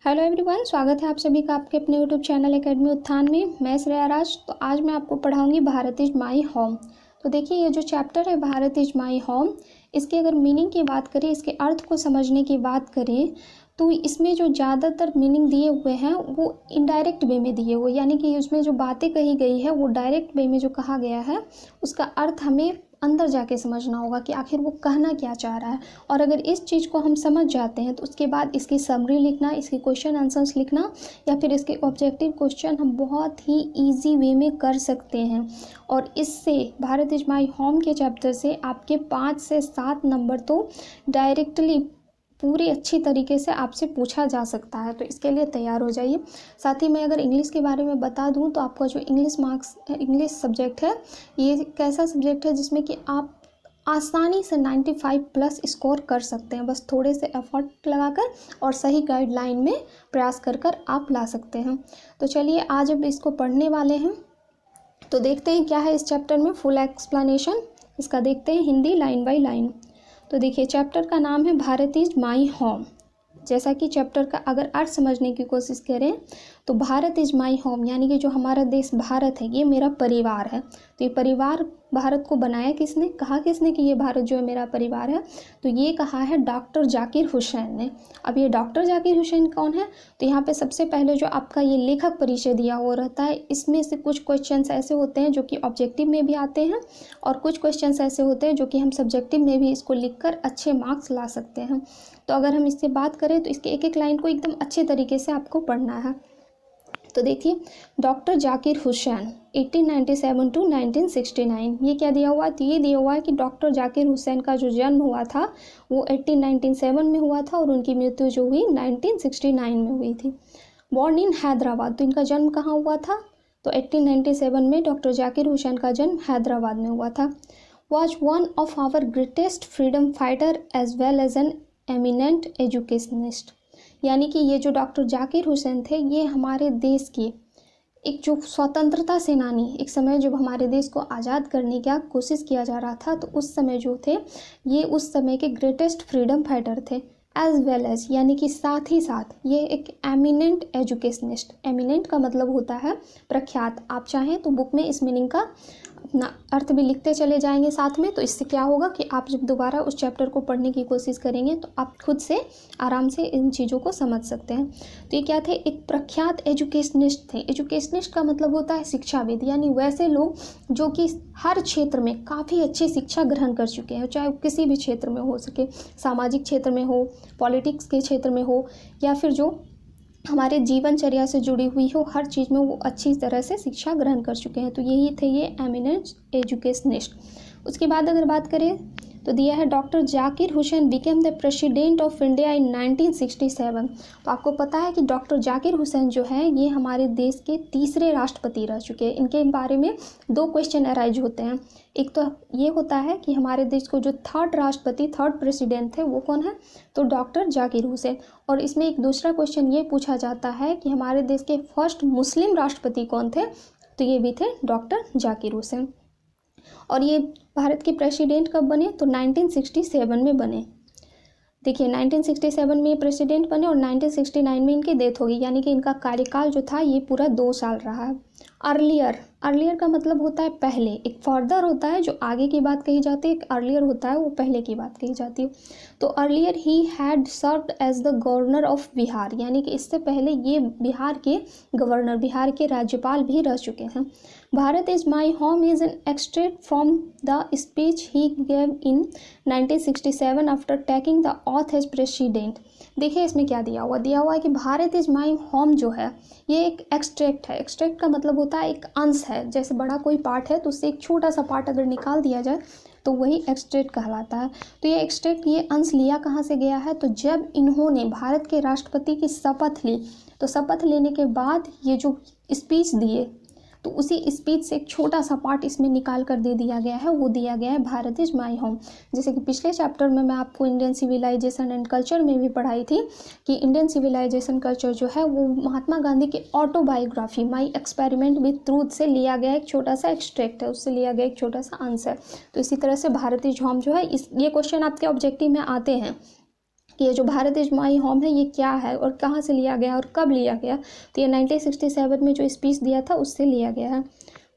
Hello everyone, स्वागत है आप सभी का आपके अपने यूट्यूब चैनल एकेडमी उत्थान में। मैं श्रेया राज। तो आज मैं आपको पढ़ाऊंगी भारत इज माई होम। तो देखिए, ये जो चैप्टर है भारत इज माई होम, इसकी अगर मीनिंग की बात करें, इसके अर्थ को समझने की बात करें, तो इसमें जो ज़्यादातर मीनिंग दिए हुए हैं वो इनडायरेक्ट वे में दिए हुए, यानी कि उसमें जो बातें कही गई है वो डायरेक्ट वे में जो कहा गया है उसका अर्थ हमें अंदर जाके समझना होगा कि आखिर वो कहना क्या चाह रहा है। और अगर इस चीज़ को हम समझ जाते हैं तो उसके बाद इसकी समरी लिखना, इसके क्वेश्चन आंसर्स लिखना या फिर इसके ऑब्जेक्टिव क्वेश्चन हम बहुत ही इजी वे में कर सकते हैं। और इससे भारत इज माई होम के चैप्टर से आपके 5 से 7 नंबर तो डायरेक्टली पूरी अच्छी तरीके से आपसे पूछा जा सकता है। तो इसके लिए तैयार हो जाइए। साथ ही मैं अगर इंग्लिश के बारे में बता दूं तो आपका जो इंग्लिश सब्जेक्ट है, ये एक ऐसा सब्जेक्ट है जिसमें कि आप आसानी से 95 प्लस स्कोर कर सकते हैं, बस थोड़े से एफर्ट लगाकर और सही गाइडलाइन में प्रयास कर कर आप ला सकते हैं। तो चलिए आज अब इसको पढ़ने वाले हैं। तो देखते हैं क्या है इस चैप्टर में, फुल एक्सप्लेनेशन इसका देखते हैं हिंदी लाइन बाय लाइन। तो देखिए, चैप्टर का नाम है भारत इज माई होम। जैसा कि चैप्टर का अगर अर्थ समझने की कोशिश करें तो भारत इज माई होम यानी कि जो हमारा देश भारत है ये मेरा परिवार है। तो ये परिवार भारत को बनाया किसने, कहा किसने कि ये भारत जो है मेरा परिवार है? तो ये कहा है डॉक्टर जाकिर हुसैन ने। अब ये डॉक्टर जाकिर हुसैन कौन है? तो यहाँ पे सबसे पहले जो आपका ये लेखक परिचय दिया हुआ रहता है, इसमें से कुछ क्वेश्चंस ऐसे होते हैं जो कि ऑब्जेक्टिव में भी आते हैं और कुछ क्वेश्चंस ऐसे होते हैं जो कि हम सब्जेक्टिव में भी इसको लिखकर अच्छे मार्क्स ला सकते हैं। तो अगर हम इससे बात करें तो इसके एक एक लाइन को एकदम अच्छे तरीके से आपको पढ़ना है। तो देखिए, डॉक्टर जाकिर हुसैन 1897 टू 1969, ये क्या दिया हुआ है? तो ये दिया हुआ है कि डॉक्टर जाकिर हुसैन का जो जन्म हुआ था वो 1897 में हुआ था और उनकी मृत्यु जो हुई 1969 में हुई थी। बॉर्न इन हैदराबाद, तो इनका जन्म कहाँ हुआ था? तो 1897 में डॉक्टर जाकिर हुसैन का जन्म हैदराबाद में हुआ था। Was one of our greatest freedom fighter as well as an eminent educationist, यानी कि ये जो डॉक्टर जाकिर हुसैन थे ये हमारे देश के एक जो स्वतंत्रता सेनानी, एक समय जब हमारे देश को आज़ाद करने की कोशिश किया जा रहा था तो उस समय जो थे ये उस समय के ग्रेटेस्ट फ्रीडम फाइटर थे। एज वेल एज यानी कि साथ ही साथ ये एक एमिनेंट एजुकेशनिस्ट, एमिनेंट का मतलब होता है प्रख्यात। आप चाहें तो बुक में इस मीनिंग का अपना अर्थ भी लिखते चले जाएंगे साथ में। तो इससे क्या होगा कि आप जब दोबारा उस चैप्टर को पढ़ने की कोशिश करेंगे तो आप खुद से आराम से इन चीज़ों को समझ सकते हैं। तो ये क्या थे? एक प्रख्यात एजुकेशनिस्ट थे। एजुकेशनिस्ट का मतलब होता है शिक्षाविद, यानी वैसे लोग जो कि हर क्षेत्र में काफ़ी अच्छी शिक्षा ग्रहण कर चुके हैं, चाहे किसी भी क्षेत्र में हो सके, सामाजिक क्षेत्र में हो, पॉलिटिक्स के क्षेत्र में हो या फिर जो हमारे जीवनचर्या से जुड़ी हुई हो, हर चीज़ में वो अच्छी तरह से शिक्षा ग्रहण कर चुके हैं। तो यही थे ये एमिनेंट एजुकेशनिस्ट। उसके बाद अगर बात करें तो दिया है doctor Zakir Hussain became the president of India in 1967। तो आपको पता है कि डॉक्टर जाकिर हुसैन जो है ये हमारे देश के तीसरे राष्ट्रपति रह चुके हैं। इनके बारे में 2 क्वेश्चन अराइज होते हैं। एक तो ये होता है कि हमारे देश को जो थर्ड राष्ट्रपति, थर्ड प्रेसिडेंट थे वो कौन है? तो डॉक्टर जाकिर हुसैन। और इसमें एक दूसरा क्वेश्चन ये पूछा जाता है कि हमारे देश के फर्स्ट मुस्लिम राष्ट्रपति कौन थे? तो ये भी थे डॉक्टर जाकिर हुसैन। और ये भारत के प्रेसिडेंट कब बने? तो 1967 में बने। देखिए, 1967 में ये प्रेसिडेंट बने और 1969 में इनकी डेथ होगी, यानी कि इनका कार्यकाल जो था ये पूरा 2 साल रहा है। अर्लियर का मतलब होता है पहले, एक फर्दर होता है जो आगे की बात कही जाती है, एक अर्लियर होता है वो पहले की बात कही जाती है। तो अर्लियर ही had served as the governor of Bihar, यानी कि इससे पहले ये बिहार के गवर्नर, बिहार के राज्यपाल भी रह चुके हैं। Bharat is my home is an extract from the speech he gave in 1967 after taking the oath as president. देखिए इसमें क्या दिया हुआ है कि भारत इज माई होम जो है ये एक एक्सट्रैक्ट है। एक्सट्रैक्ट का मतलब होता है एक अंश है, जैसे बड़ा कोई पार्ट है तो उससे एक छोटा सा पार्ट अगर निकाल दिया जाए तो वही एक्सट्रैक्ट कहलाता है। तो ये एक्सट्रैक्ट, ये अंश लिया कहाँ से गया है? तो जब इन्होंने भारत के राष्ट्रपति की शपथ ली तो शपथ लेने के बाद ये जो स्पीच दिए तो उसी स्पीच से एक छोटा सा पार्ट इसमें निकाल कर दे दिया गया है, वो दिया गया है भारत इज माई होम। जैसे कि पिछले चैप्टर में मैं आपको इंडियन सिविलाइजेशन एंड कल्चर में भी पढ़ाई थी कि इंडियन सिविलाइजेशन कल्चर जो है वो महात्मा गांधी की autobiography my experiment with truth से लिया गया एक छोटा सा एक्सट्रैक्ट है, उससे लिया गया एक छोटा सा आंसर। तो इसी तरह से भारत इज होम जो है ये क्वेश्चन आपके ऑब्जेक्टिव में आते हैं कि ये जो भारत इज माई होम है ये क्या है और कहाँ से लिया गया और कब लिया गया। तो ये 1967 में जो स्पीच दिया था उससे लिया गया है।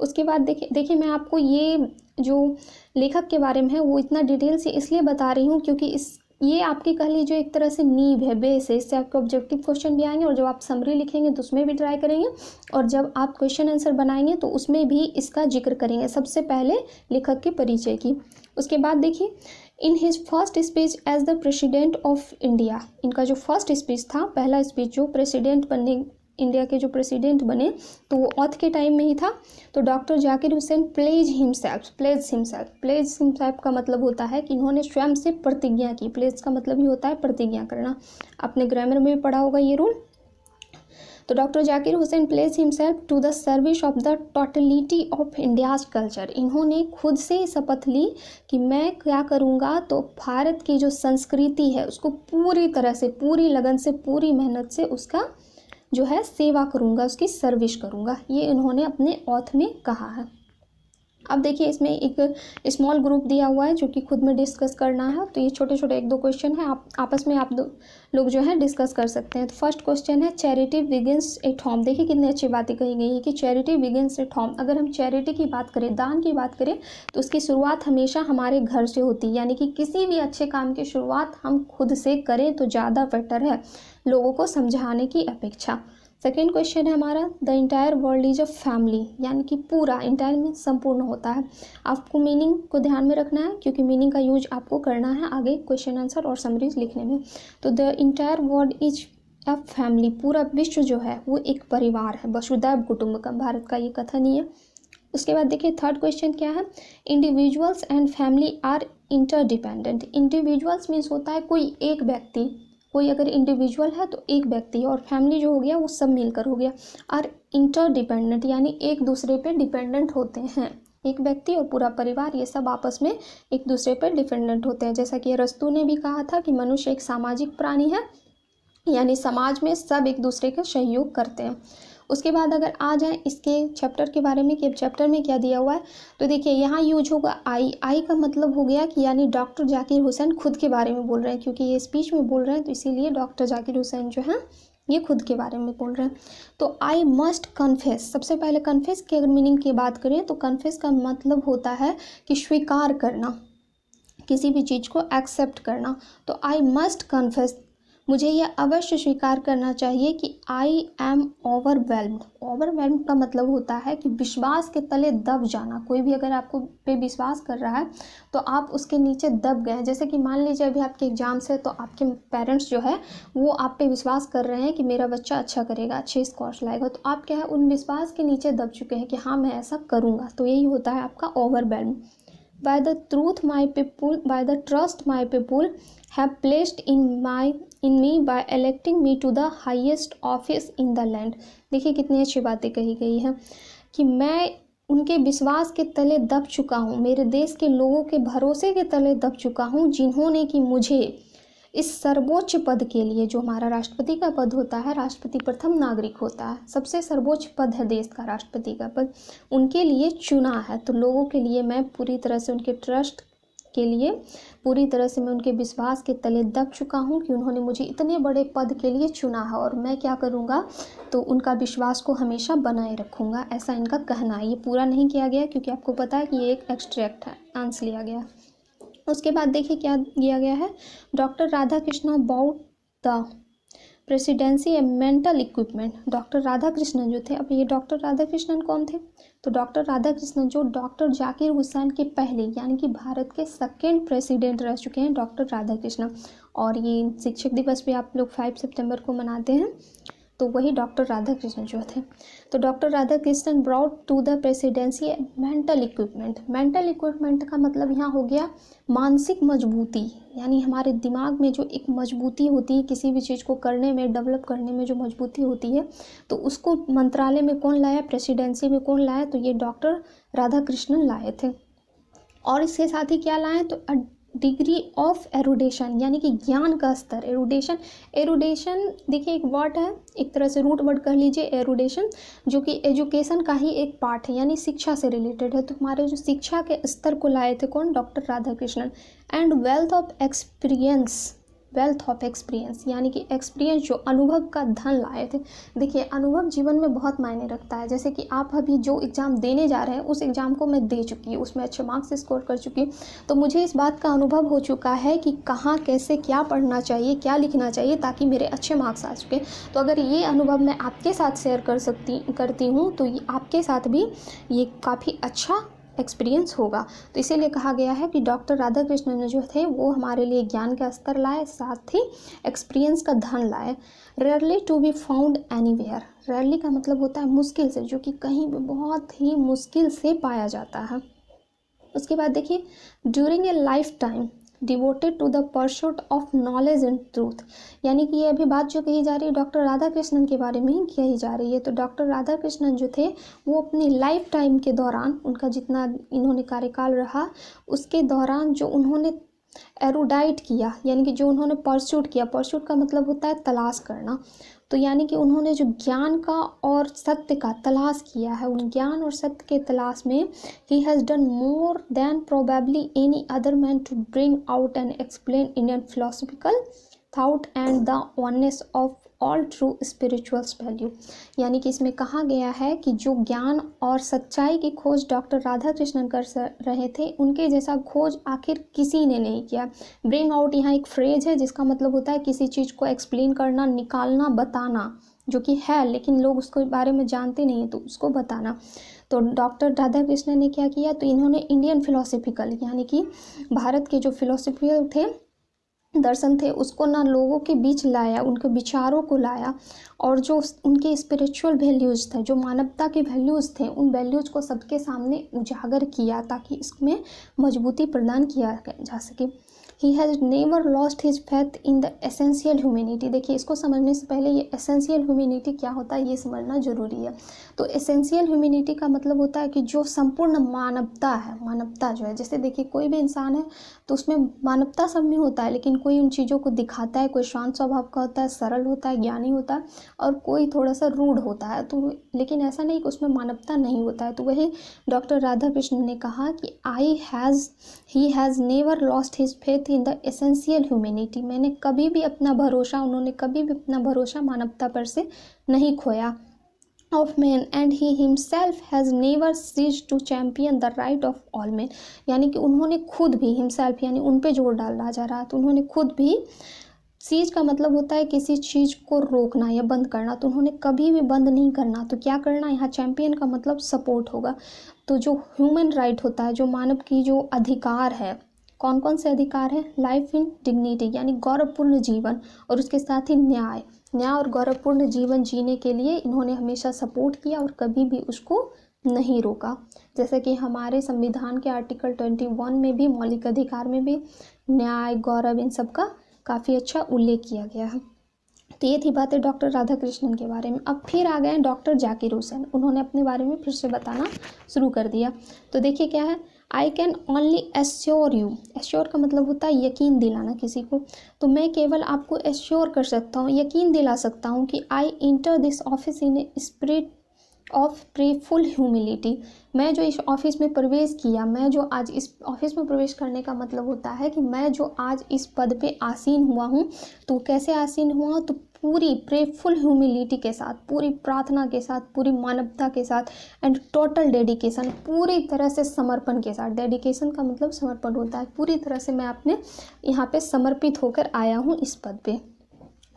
उसके बाद देखिए मैं आपको ये जो लेखक के बारे में है वो इतना डिटेल से इसलिए बता रही हूँ क्योंकि ये आपकी कह लीजिए एक तरह से नींव है, बेस है। इससे आपके ऑब्जेक्टिव क्वेश्चन भी आएंगे और जब आप समरी लिखेंगे तो उसमें भी ट्राई करेंगे और जब आप क्वेश्चन आंसर बनाएंगे तो उसमें भी इसका जिक्र करेंगे, सबसे पहले लेखक के परिचय की। उसके बाद देखिए in his first speech as the president of India, इनका जो फर्स्ट स्पीच था, पहला स्पीच जो प्रेसिडेंट बनने, इंडिया के जो प्रेसिडेंट बने तो वो ऑथ के टाइम में ही था। तो doctor Zakir Hussain pledge himself का मतलब होता है कि इन्होंने स्वयं से प्रतिज्ञा की। प्लेज का मतलब ही होता है प्रतिज्ञा करना, आपने ग्रामर में भी पढ़ा होगा ये रूल। तो doctor Zakir Hussain place himself to the service of the totality of India's culture, इन्होंने खुद से शपथ ली कि मैं क्या करूँगा, तो भारत की जो संस्कृति है उसको पूरी तरह से, पूरी लगन से, पूरी मेहनत से उसका जो है सेवा करूँगा, उसकी सर्विस करूँगा। ये इन्होंने अपने ऑथ में कहा है। अब देखिए इसमें एक स्मॉल ग्रुप दिया हुआ है जो कि खुद में डिस्कस करना है। तो ये छोटे छोटे 1-2 क्वेश्चन है, आप आपस में आप लोग जो है डिस्कस कर सकते हैं। तो फर्स्ट क्वेश्चन है चैरिटी बिगिंस एट होम। देखिए कितनी अच्छी बातें कही गई है कि चैरिटी बिगिंस एट होम। अगर हम चैरिटी की बात करें, दान की बात करें, तो उसकी शुरुआत हमेशा हमारे घर से होती है। यानी कि किसी भी अच्छे काम की शुरुआत हम खुद से करें तो ज़्यादा बेटर है, लोगों को समझाने की अपेक्षा। सेकेंड क्वेश्चन है हमारा the entire world is a family, यानी कि पूरा, इंटायर में संपूर्ण होता है। आपको मीनिंग को ध्यान में रखना है क्योंकि मीनिंग का यूज आपको करना है आगे क्वेश्चन आंसर और समरीज लिखने में। तो the entire world is a family, पूरा विश्व जो है वो एक परिवार है, वसुधैव कुटुंबकम, भारत का ये कथन ही है। उसके बाद देखिए थर्ड क्वेश्चन क्या है, individuals and family are interdependent. Individuals means होता है कोई एक व्यक्ति, कोई अगर इंडिविजुअल है तो एक व्यक्ति, और फैमिली जो हो गया वो सब मिलकर हो गया। और इंटरडिपेंडेंट यानी एक दूसरे पे डिपेंडेंट होते हैं, एक व्यक्ति और पूरा परिवार ये सब आपस में एक दूसरे पे डिपेंडेंट होते हैं। जैसा कि अरस्तू ने भी कहा था कि मनुष्य एक सामाजिक प्राणी है, यानी समाज में सब एक दूसरे का सहयोग करते हैं। उसके बाद अगर आ जाए इसके चैप्टर के बारे में कि अब चैप्टर में क्या दिया हुआ है, तो देखिए यहाँ यूज होगा आई का मतलब हो गया कि यानी डॉक्टर जाकिर हुसैन खुद के बारे में बोल रहे हैं, क्योंकि ये स्पीच में बोल रहे हैं तो इसीलिए डॉक्टर जाकिर हुसैन जो है ये खुद के बारे में बोल रहे हैं। तो आई मस्ट कन्फेस, सबसे पहले कन्फेस की अगर मीनिंग की बात करें तो कन्फेस का मतलब होता है कि स्वीकार करना, किसी भी चीज़ को एक्सेप्ट करना। तो आई मस्ट कन्फेस, मुझे यह अवश्य स्वीकार करना चाहिए कि आई एम ओवरवेल्म्ड। ओवरवेल्म्ड का मतलब होता है कि विश्वास के तले दब जाना। कोई भी अगर आपको पे विश्वास कर रहा है तो आप उसके नीचे दब गए हैं। जैसे कि मान लीजिए अभी आपके एग्जाम्स है तो आपके पेरेंट्स जो है वो आप पे विश्वास कर रहे हैं कि मेरा बच्चा अच्छा करेगा, अच्छे स्कोर्स लाएगा, तो आप क्या है उन विश्वास के नीचे दब चुके हैं कि हाँ मैं ऐसा करूँगा। तो यही होता है आपका overwhelm. By the trust my people have placed in me by electing me to the highest office in the land। देखिए कितनी अच्छी बातें कही गई हैं कि मैं उनके विश्वास के तले दब चुका हूँ, मेरे देश के लोगों के भरोसे के तले दब चुका हूँ, जिन्होंने कि मुझे इस सर्वोच्च पद के लिए, जो हमारा राष्ट्रपति का पद होता है, राष्ट्रपति प्रथम नागरिक होता है, सबसे सर्वोच्च पद है देश का राष्ट्रपति का पद, उनके लिए चुना है। तो लोगों के लिए मैं पूरी तरह से उनके ट्रस्ट के लिए पूरी तरह से मैं उनके विश्वास के तले दब चुका हूँ कि उन्होंने मुझे इतने बड़े पद के लिए चुना है और मैं क्या करूँगा, तो उनका विश्वास को हमेशा बनाए रखूँगा, ऐसा इनका कहना है। ये पूरा नहीं किया गया क्योंकि आपको पता है कि ये एक एक्सट्रैक्ट है, आंस लिया गया। उसके बाद देखिए क्या दिया गया है, doctor Radhakrishna about the presidency A mental equipment. Doctor Radhakrishnan जो थे, अब ये डॉक्टर राधाकृष्णन कौन थे, तो डॉक्टर राधाकृष्णन जो डॉक्टर जाकिर हुसैन के पहले यानी कि भारत के सेकेंड प्रेसिडेंट रह चुके हैं डॉक्टर राधाकृष्णन। और ये शिक्षक दिवस भी आप लोग 5 सितंबर को मनाते हैं, तो वही डॉक्टर राधाकृष्णन जो थे। तो doctor Radhakrishnan brought to the presidency mental equipment. Mental equipment का मतलब यहाँ हो गया मानसिक मजबूती, यानी हमारे दिमाग में जो एक मजबूती होती है किसी भी चीज़ को करने में, डेवलप करने में जो मजबूती होती है, तो उसको मंत्रालय में कौन लाया, प्रेसिडेंसी में कौन लाया, तो ये डॉक्टर राधाकृष्णन लाए थे। और इसके साथ ही क्या लाए, तो डिग्री ऑफ एरुडेशन, यानी कि ज्ञान का स्तर। एरुडेशन देखिए एक वर्ड है, एक तरह से रूट वर्ड कह लीजिए एरुडेशन, जो कि एजुकेशन का ही एक पार्ट है, यानी शिक्षा से रिलेटेड है। तो हमारे जो शिक्षा के स्तर को लाए थे कौन, doctor Radhakrishnan. And wealth of experience, wealth of experience, यानी कि एक्सपीरियंस जो अनुभव का धन लाए थे। देखिए अनुभव जीवन में बहुत मायने रखता है। जैसे कि आप अभी जो एग्ज़ाम देने जा रहे हैं उस एग्ज़ाम को मैं दे चुकी हूँ, उसमें अच्छे मार्क्स स्कोर कर चुकी हूँ, तो मुझे इस बात का अनुभव हो चुका है कि कहाँ कैसे क्या पढ़ना चाहिए, क्या लिखना चाहिए ताकि मेरे अच्छे मार्क्स आ चुके। तो अगर ये अनुभव मैं आपके साथ शेयर करती हूँ तो ये आपके साथ भी ये काफ़ी अच्छा एक्सपीरियंस होगा। तो इसीलिए कहा गया है कि डॉक्टर राधाकृष्णन जो थे वो हमारे लिए ज्ञान का स्तर लाए, साथ ही एक्सपीरियंस का धन लाए। Rarely to be found anywhere, rarely का मतलब होता है मुश्किल से, जो कि कहीं भी बहुत ही मुश्किल से पाया जाता है। उसके बाद देखिए during a life time devoted to the pursuit of knowledge and truth, यानी कि ये अभी बात जो कही जा रही है डॉक्टर राधाकृष्णन के बारे में ही कही जा रही है। तो डॉक्टर राधाकृष्णन जो थे वो अपनी लाइफ टाइम के दौरान, उनका जितना इन्होंने कार्यकाल रहा उसके दौरान जो उन्होंने एरुडाइट किया, यानी कि जो उन्होंने परस्यूट किया, परस्यूट का मतलब होता है तलाश करना, तो यानी कि उन्होंने जो ज्ञान का और सत्य का तलाश किया है, उन ज्ञान और सत्य के तलाश में ही has done more than probably any other man to bring out and explain Indian philosophical thought and the oneness of all true spirituals value. यानी कि इसमें कहा गया है कि जो ज्ञान और सच्चाई की खोज डॉक्टर राधाकृष्णन कर रहे थे, उनके जैसा खोज आखिर किसी ने नहीं किया। ब्रिंग आउट यहाँ एक फ्रेज है जिसका मतलब होता है किसी चीज़ को एक्सप्लेन करना, निकालना, बताना, जो कि है लेकिन लोग उसके बारे में जानते नहीं तो उसको बताना। तो डॉक्टर राधाकृष्णन ने क्या किया, तो इन्होंने इंडियन फिलोसफिकल, यानी कि भारत के जो फिलोसफिकल थे, दर्शन थे, उसको ना लोगों के बीच लाया, उनके विचारों को लाया, और जो उनके स्पिरिचुअल वैल्यूज़ थे, जो मानवता के वैल्यूज़ थे, उन वैल्यूज़ को सबके सामने उजागर किया ताकि इसमें मजबूती प्रदान किया जा सके। He has never lost his faith in the essential humanity. देखिए इसको समझने से पहले ये एसेंशियल ह्यूमैनिटी क्या होता है ये समझना ज़रूरी है। तो एसेंशियल ह्यूमैनिटी का मतलब होता है कि जो संपूर्ण मानवता है, मानवता जो है, जैसे देखिए कोई भी इंसान है तो उसमें मानवता सब में होता है, लेकिन कोई उन चीज़ों को दिखाता है, कोई शांत स्वभाव का होता है, सरल होता है, ज्ञानी होता है, और कोई थोड़ा सा रूड होता है, तो लेकिन ऐसा नहीं कि उसमें मानवता नहीं होता है। तो वही डॉक्टर राधाकृष्ण ने कहा कि he has never lost his faith in the essential humanity. मैंने कभी भी अपना भरोसा, उन्होंने कभी भी अपना भरोसा मानवता पर से नहीं खोया। Of man and he himself has never cease to champion the right of all man, यानी कि उन्होंने खुद भी, हिमसेल्फ यानी उन पे जोर डाला जा रहा, तो उन्होंने खुद भी, सीज का मतलब होता है किसी चीज़ को रोकना या बंद करना, तो उन्होंने कभी भी बंद नहीं करना। तो क्या करना, यहाँ चैम्पियन का मतलब सपोर्ट होगा। तो जो ह्यूमन राइट होता है, जो मानव की जो अधिकार है, कौन कौन से अधिकार हैं, लाइफ इन डिग्निटी यानी गौरवपूर्ण जीवन, और उसके साथ ही न्याय और गौरवपूर्ण जीवन जीने के लिए इन्होंने हमेशा सपोर्ट किया और कभी भी उसको नहीं रोका। जैसे कि हमारे संविधान के आर्टिकल 21 में भी, मौलिक अधिकार में भी न्याय, गौरव, इन सब का काफ़ी अच्छा उल्लेख किया गया है। तो ये थी बातें डॉक्टर राधाकृष्णन के बारे में। अब फिर आ गए हैं डॉक्टर जाकिर हुसैन, उन्होंने अपने बारे में फिर से बताना शुरू कर दिया। तो देखिए क्या है, I can only assure you, assure का मतलब होता है यकीन दिलाना किसी को, तो मैं केवल आपको एश्योर कर सकता हूँ, यकीन दिला सकता हूँ कि I enter this office in a spirit of prayerful humility. मैं जो इस ऑफिस में प्रवेश किया, मैं जो आज इस ऑफिस में प्रवेश करने का मतलब होता है कि मैं जो आज इस पद पे आसीन हुआ हूँ, तो कैसे आसीन हुआ, तो पूरी प्रेफुल ह्यूमिलिटी के साथ, पूरी प्रार्थना के साथ, पूरी मानवता के साथ, एंड टोटल डेडिकेशन, पूरी तरह से समर्पण के साथ। डेडिकेशन का मतलब समर्पण होता है, पूरी तरह से मैं अपने यहाँ पे समर्पित होकर आया हूँ इस पद पे।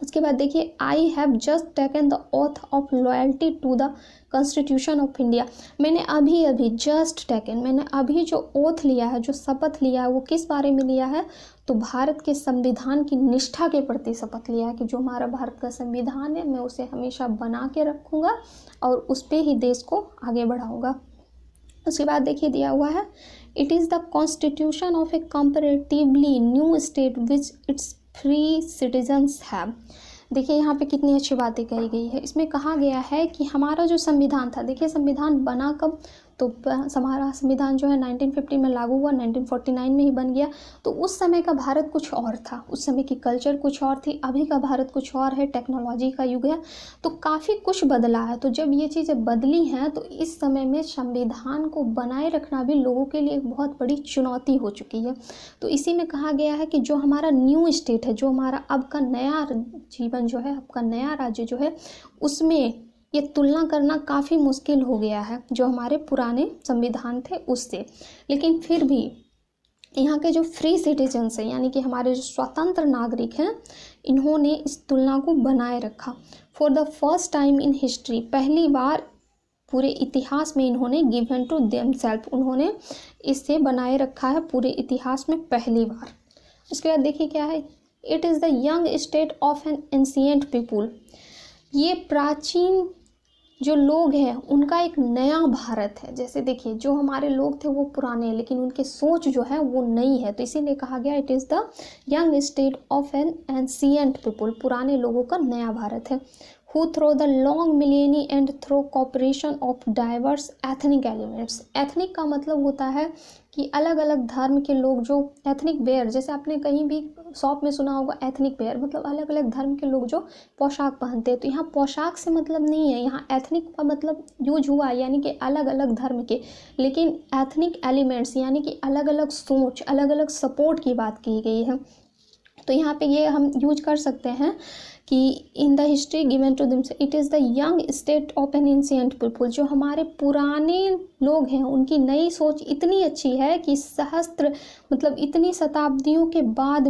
उसके बाद देखिए, I have just taken the oath of loyalty to the constitution of India. मैंने अभी जस्ट टेकन, मैंने अभी जो ओथ लिया है, जो शपथ लिया है, वो किस बारे में लिया है, तो भारत के संविधान की निष्ठा के प्रति शपथ लिया है कि जो हमारा भारत का संविधान है मैं उसे हमेशा बना के रखूँगा और उस पर ही देश को आगे बढ़ाऊँगा। उसके बाद देखिए दिया हुआ है, it is the constitution of A comparatively new state which it's free citizens have. देखिए यहाँ पे कितनी अच्छी बातें कही गई है। इसमें कहा गया है कि हमारा जो संविधान था, देखिए संविधान बना कब, तो हमारा संविधान जो है 1950 में लागू हुआ, 1949 में ही बन गया। तो उस समय का भारत कुछ और था, उस समय की कल्चर कुछ और थी, अभी का भारत कुछ और है, टेक्नोलॉजी का युग है, तो काफ़ी कुछ बदला है। तो जब ये चीज़ें बदली हैं तो इस समय में संविधान को बनाए रखना भी लोगों के लिए एक बहुत बड़ी चुनौती हो चुकी है। तो इसी में कहा गया है कि जो हमारा न्यू स्टेट है, जो हमारा अब का नया जीवन जो है, अब का नया राज्य जो है, उसमें ये तुलना करना काफ़ी मुश्किल हो गया है जो हमारे पुराने संविधान थे उससे। लेकिन फिर भी यहाँ के जो फ्री सिटीजन्स हैं, यानी कि हमारे जो स्वतंत्र नागरिक हैं, इन्होंने इस तुलना को बनाए रखा। For the first time in history, पहली बार पूरे इतिहास में इन्होंने गिवन टू देमसेल्फ, उन्होंने इसे बनाए रखा है पूरे इतिहास में पहली बार। उसके बाद देखिए क्या है, it is the young state of an ancient people, ये प्राचीन जो लोग हैं उनका एक नया भारत है। जैसे देखिए जो हमारे लोग थे वो पुराने हैं, लेकिन उनके सोच जो है वो नई है, तो इसीलिए कहा गया it is the young state of an ancient people, पुराने लोगों का नया भारत है। who through the long millennia and through cooperation of diverse ethnic elements, ethnic का मतलब होता है कि अलग अलग धर्म के लोग, जो एथनिक वेयर, जैसे आपने कहीं भी शॉप में सुना होगा एथनिक वेयर मतलब अलग अलग धर्म के लोग जो पोशाक पहनते हैं, तो यहाँ पोशाक से मतलब नहीं है, यहाँ एथनिक का मतलब यूज हुआ यानी कि अलग अलग धर्म के, लेकिन एथनिक एलिमेंट्स यानी कि अलग अलग सोच, अलग अलग सपोर्ट की बात की गई है। तो यहाँ पे ये हम यूज कर सकते हैं कि in the history given to them, it is the young state of an ancient people, जो हमारे पुराने लोग हैं उनकी नई सोच इतनी अच्छी है कि सहस्त्र मतलब इतनी शताब्दियों के बाद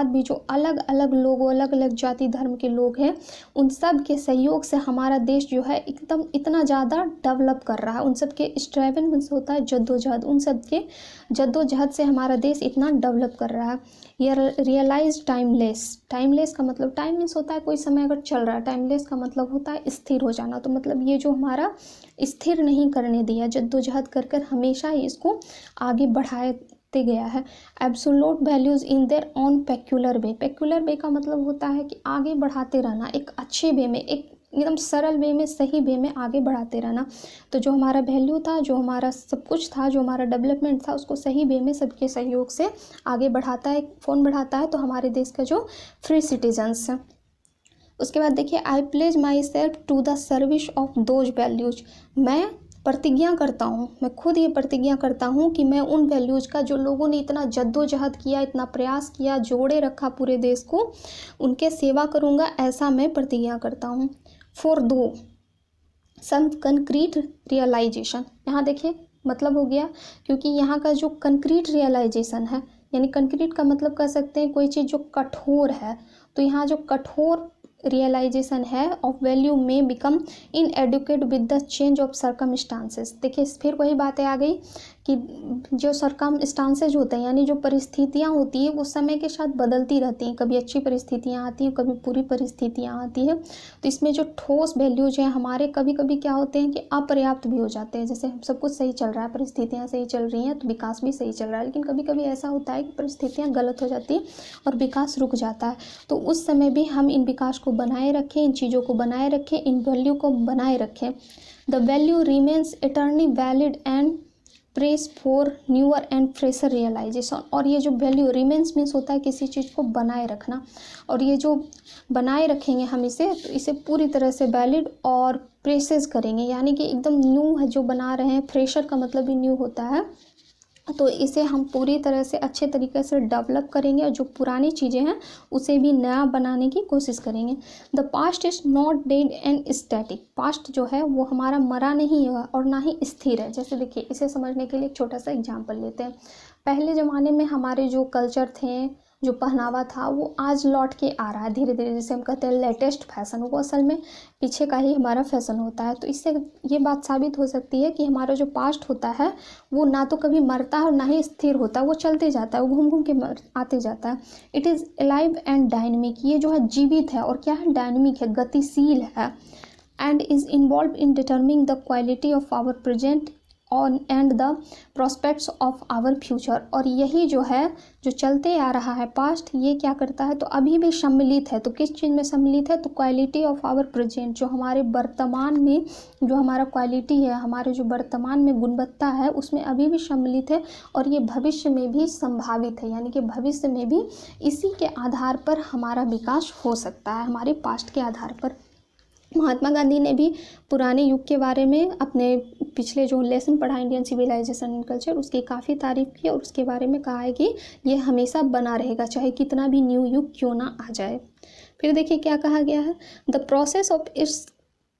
भी जो अलग अलग लोगों, अलग अलग जाति धर्म के लोग हैं, उन सब के सहयोग से हमारा देश जो है एकदम इतना ज़्यादा डेवलप कर रहा है। उन सब के स्ट्रगल में से होता है जद्दोजहद, उन सब के जद्दोजहद से हमारा देश इतना डेवलप कर रहा है। ये रियलाइज टाइमलेस का मतलब, टाइम मीन्स होता है कोई समय अगर चल रहा है, टाइमलेस का मतलब होता है स्थिर हो जाना। तो मतलब ये जो हमारा स्थिर नहीं करने दिया, जद्दोजहद कर कर हमेशा ही इसको आगे बढ़ाते गया है। Absolute values in their own peculiar way का मतलब होता है कि आगे बढ़ाते रहना, एक अच्छे वे में, एक एकदम सरल वे में, सही वे में आगे बढ़ाते रहना। तो जो हमारा वैल्यू था, जो हमारा सब कुछ था, जो हमारा डेवलपमेंट था, उसको सही वे में सबके सहयोग से आगे बढ़ाता है। कौन बढ़ाता है? तो हमारे देश का जो फ्री सिटीजन्स हैं। उसके बाद देखिए, I pledge my self to the service of those values, मैं प्रतिज्ञा करता हूँ, मैं खुद ये प्रतिज्ञा करता हूँ कि मैं उन वैल्यूज़ का, जो लोगों ने इतना जद्दोजहद किया, इतना प्रयास किया, जोड़े रखा पूरे देश को, उनके सेवा करूँगा, ऐसा मैं प्रतिज्ञा करता हूँ। फॉर दो सम कंक्रीट रियलाइजेशन, यहाँ देखिए मतलब हो गया, क्योंकि यहाँ का जो कंक्रीट रियलाइजेशन है, यानी कंक्रीट का मतलब कह सकते हैं कोई चीज़ जो कठोर है, तो यहाँ जो कठोर रियलाइजेशन है ऑफ वैल्यू में become inadequate with the change of circumstances. देखिए फिर वही बातें आ गई कि जो सर्कमस्टांसेज होते हैं, यानी जो परिस्थितियाँ होती हैं वो समय के साथ बदलती रहती हैं, कभी अच्छी परिस्थितियाँ आती हैं, कभी बुरी परिस्थितियाँ आती हैं। तो इसमें जो ठोस वैल्यूज हैं हमारे, कभी कभी क्या होते हैं कि अपर्याप्त भी हो जाते हैं। जैसे सब कुछ सही चल रहा है, परिस्थितियाँ सही चल रही हैं, तो विकास भी सही चल रहा है, लेकिन कभी कभी ऐसा होता है कि परिस्थितियाँ गलत हो जाती हैं और विकास रुक जाता है। तो उस समय भी हम इन विकास को बनाए रखें, इन चीज़ों को बनाए रखें, इन वैल्यू को बनाए रखें। The value remains eternally valid and press for newer and fresher realisation. और ये जो वैल्यू रिमेन्स मीन्स होता है किसी चीज़ को बनाए रखना, और ये जो बनाए रखेंगे हम इसे, तो इसे पूरी तरह से वैलिड और प्रेसेस करेंगे, यानी कि एकदम न्यू है जो बना रहे हैं, फ्रेशर का मतलब भी न्यू होता है, तो इसे हम पूरी तरह से अच्छे तरीके से डेवलप करेंगे और जो पुरानी चीज़ें हैं उसे भी नया बनाने की कोशिश करेंगे। The past is not dead and static, past जो है वो हमारा मरा नहीं है और ना ही स्थिर है। जैसे देखिए, इसे समझने के लिए एक छोटा सा एग्जांपल लेते हैं। पहले ज़माने में हमारे जो कल्चर थे, जो पहनावा था, वो आज लौट के आ रहा है धीरे धीरे, जैसे हम कहते हैं लेटेस्ट फैशन, वो असल में पीछे का ही हमारा फैशन होता है। तो इससे ये बात साबित हो सकती है कि हमारा जो पास्ट होता है वो ना तो कभी मरता है और ना ही स्थिर होता है, वो चलते जाता है, वो घूम घूम के आते जाता है। It is alive and dynamic, ये जो है जीवित है और क्या है, डायनेमिक है, गतिशील है, and is involve in determining the quality of our present on and the prospects of our future. और यही जो है जो चलते आ रहा है पास्ट, ये क्या करता है तो अभी भी सम्मिलित है। तो किस चीज़ में सम्मिलित है तो क्वालिटी ऑफ आवर प्रेजेंट, जो हमारे वर्तमान में जो हमारा क्वालिटी है, हमारे जो वर्तमान में गुणवत्ता है उसमें अभी भी सम्मिलित है और ये भविष्य में भी संभावित है, यानी कि भविष्य में भी इसी के आधार पर हमारा विकास हो सकता है, हमारे पास्ट के आधार पर। महात्मा गांधी ने भी पुराने युग के बारे में अपने पिछले जो लेसन पढ़ा इंडियन सिविलाइजेशन एंड कल्चर, उसकी काफ़ी तारीफ की और उसके बारे में कहा है कि ये हमेशा बना रहेगा चाहे कितना भी न्यू युग क्यों ना आ जाए। फिर देखिए क्या कहा गया है, the process of its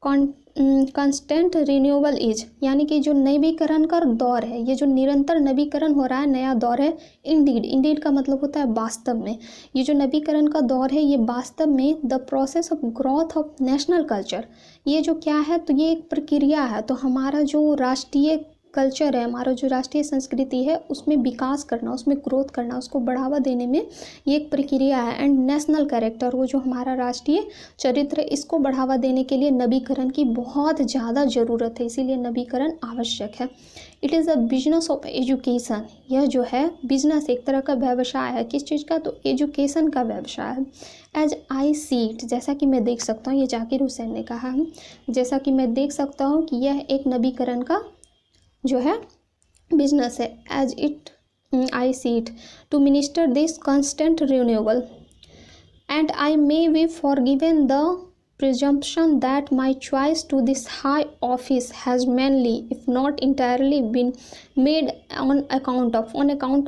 constant renewal is, यानी कि जो नवीकरण का दौर है, ये जो निरंतर नवीकरण हो रहा है, नया दौर है। इंडीड, इंडीड का मतलब होता है वास्तव में, ये जो नवीकरण का दौर है ये वास्तव में the process of growth of national culture, ये जो क्या है तो ये एक प्रक्रिया है। तो हमारा जो राष्ट्रीय कल्चर है, हमारा जो राष्ट्रीय संस्कृति है उसमें विकास करना, उसमें ग्रोथ करना, उसको बढ़ावा देने में ये एक प्रक्रिया है। एंड नेशनल कैरेक्टर, वो जो हमारा राष्ट्रीय चरित्र है, इसको बढ़ावा देने के लिए नवीकरण की बहुत ज़्यादा ज़रूरत है, इसीलिए नवीकरण आवश्यक है। It is a business of education, यह जो है बिजनेस एक तरह का व्यवसाय है। किस चीज़ का तो एजुकेशन का व्यवसाय है। एज आई सी इट, जैसा कि मैं देख सकता हूँ, ये जाकिर हुसैन ने कहा है, जैसा कि मैं देख सकता हूँ कि यह एक नवीकरण का जो है बिजनेस है। As it I see it to minister this constant renewal and I may be forgiven the presumption that my choice to this high office has mainly if not entirely been made on account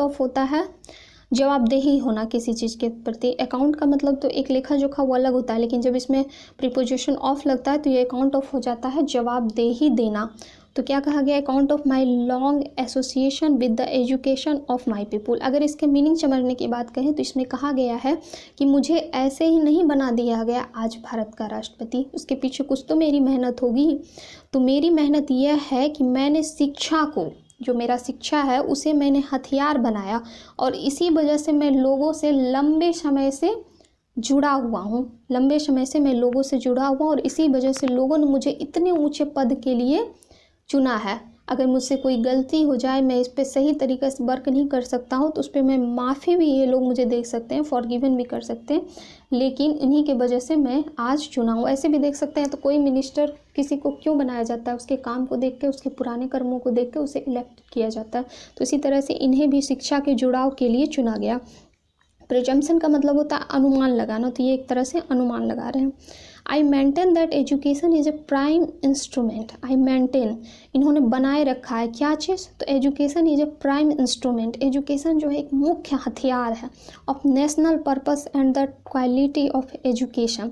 of होता है जवाबदेही होना किसी चीज़ के प्रति। Account का मतलब तो एक लेखा जोखा वो अलग होता है, लेकिन जब इसमें प्रीपोजिशन ऑफ लगता है तो ये अकाउंट ऑफ हो जाता है जवाबदेही देना। तो क्या कहा गया, account of my long association with the education of my people. अगर इसके मीनिंग समझने की बात कहें तो इसमें कहा गया है कि मुझे ऐसे ही नहीं बना दिया गया आज भारत का राष्ट्रपति, उसके पीछे कुछ तो मेरी मेहनत होगी। तो मेरी मेहनत यह है कि मैंने शिक्षा को, जो मेरा शिक्षा है उसे मैंने हथियार बनाया और इसी वजह से मैं लोगों से लंबे समय से जुड़ा हुआ हूँ, लंबे समय से मैं लोगों से जुड़ा हुआ और इसी वजह से लोगों ने मुझे इतने ऊंचे पद के लिए चुना है। अगर मुझसे कोई गलती हो जाए, मैं इस पे सही तरीके से वर्क नहीं कर सकता हूँ तो उस पर मैं माफ़ी भी ये लोग मुझे दे सकते हैं, फॉरगिवन भी कर सकते हैं, लेकिन इन्हीं के वजह से मैं आज चुना हूँ। ऐसे भी देख सकते हैं तो कोई मिनिस्टर किसी को क्यों बनाया जाता है, उसके काम को देख के, उसके पुराने कर्मों को देख के उसे इलेक्ट किया जाता है। तो इसी तरह से इन्हें भी शिक्षा के जुड़ाव के लिए चुना गया। प्रिजम्पशन का मतलब होता है अनुमान लगाना, तो ये एक तरह से अनुमान लगा रहे हैं। I maintain that education is a prime instrument. I maintain, इन्होंने बनाए रखा है क्या चीज़ तो education is a prime instrument, education जो है एक मुख्य हथियार है of national purpose and the quality of education.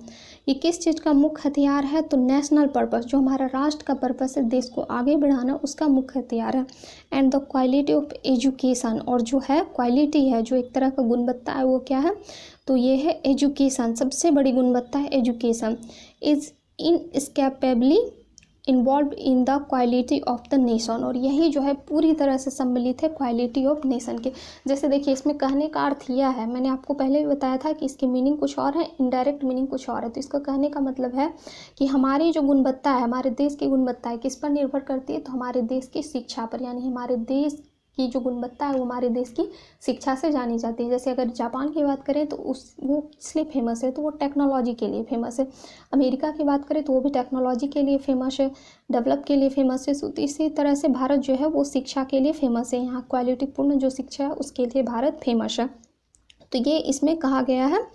ये किस चीज़ का मुख्य हथियार है तो नेशनल पर्पस, जो हमारा राष्ट्र का पर्पस है, देश को आगे बढ़ाना, उसका मुख्य हथियार है। And the quality of education, और जो है क्वालिटी है, जो एक तरह का गुणवत्ता है, वो क्या है तो ये है एजुकेशन, सबसे बड़ी गुणवत्ता है education. Is inescapably involve in the quality of the nation, और यही जो है पूरी तरह से सम्मिलित है क्वालिटी ऑफ नेशन के। जैसे देखिए इसमें कहने का अर्थ यह है, मैंने आपको पहले भी बताया था कि इसकी मीनिंग कुछ और है, इनडायरेक्ट मीनिंग कुछ और है। तो इसका कहने का मतलब है कि हमारी जो गुणवत्ता है, हमारे देश की गुणवत्ता है, किस पर निर्भर करती है तो हमारे देश की शिक्षा पर, यानी हमारे देश की जो गुणवत्ता है वो हमारे देश की शिक्षा से जानी जाती है। जैसे अगर जापान की बात करें तो वो किस लिए फेमस है तो वो टेक्नोलॉजी के लिए फेमस है। अमेरिका की बात करें तो वो भी टेक्नोलॉजी के लिए फेमस है, डेवलप के लिए फेमस है। तो इसी तरह से भारत जो है वो शिक्षा के लिए फेमस है, यहाँ क्वालिटीपूर्ण जो शिक्षा है उसके लिए भारत फेमस है। तो ये इसमें कहा गया है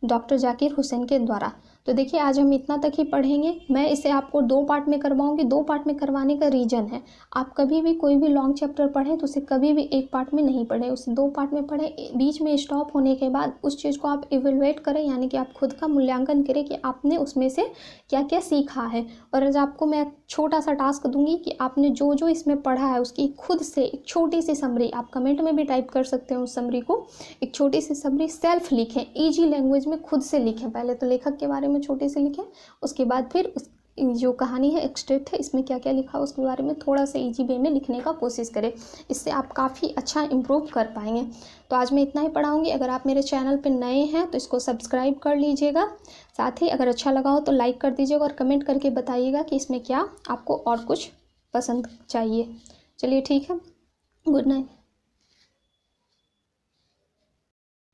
डॉक्टर जाकिर हुसैन के द्वारा। तो देखिए आज हम इतना तक ही पढ़ेंगे। मैं इसे आपको 2 पार्ट में करवाऊंगी। 2 पार्ट में करवाने का रीज़न है, आप कभी भी कोई भी लॉन्ग चैप्टर पढ़ें तो उसे कभी भी 1 पार्ट में नहीं पढ़ें, उसे 2 पार्ट में पढ़ें। बीच में स्टॉप होने के बाद उस चीज़ को आप इवेलुएट करें, यानी कि आप खुद का मूल्यांकन करें कि आपने उसमें से क्या क्या सीखा है। और आज आपको मैं छोटा सा टास्क दूंगी कि आपने जो जो इसमें पढ़ा है उसकी खुद से एक छोटी सी समरी, आप कमेंट में भी टाइप कर सकते हैं उस समरी को, एक छोटी सी समरी सेल्फ लिखें, ईजी लैंग्वेज में खुद से लिखें। पहले तो लेखक के बारे में छोटे से लिखें, उसके बाद फिर उस जो कहानी है एक्सट्रैक्ट है इसमें क्या क्या लिखा उसके बारे में थोड़ा सा इजी वे में लिखने का कोशिश करें। इससे आप काफ़ी अच्छा इम्प्रूव कर पाएंगे। तो आज मैं इतना ही पढ़ाऊंगी। अगर आप मेरे चैनल पर नए हैं तो इसको सब्सक्राइब कर लीजिएगा, साथ ही अगर अच्छा लगा हो तो लाइक कर दीजिएगा और कमेंट करके बताइएगा कि इसमें क्या आपको और कुछ पसंद चाहिए। चलिए ठीक है, गुड नाइट।